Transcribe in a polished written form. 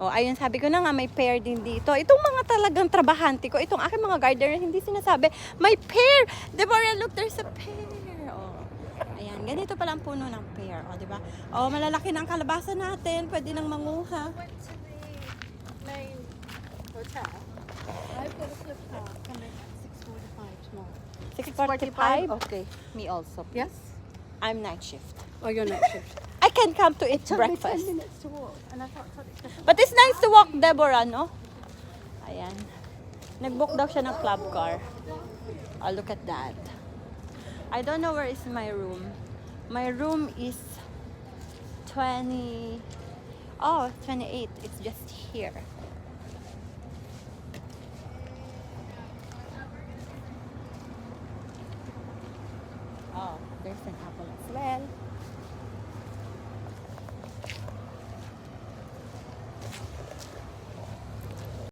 Oh, ayun, sabi ko na nga, may pair din dito. Itong mga talagang trabahante ko, itong aking mga gardener, hindi sinasabi, may pair! Deborah, look, there's a pear. Oh, ayan, ganito pala ang puno ng pear. Oh, di ba? Oh, malalaki ng kalabasa natin. Pwede nang manguha. Went to the main hotel. I've got a flip car coming at 6:45 tomorrow. 6:45? Okay. Me also. Yes? I'm night shift. Oh, your next shift. I can come to eat Took me 10 breakfast. minutes to walk, and I thought it's just But it's nice to walk, Deborah, no? Ayan. Nag-book daw siya ng club car. Oh, look at that. I don't know where is my room. My room is 20... Oh, 28. It's just here. Oh, there's an apple as well.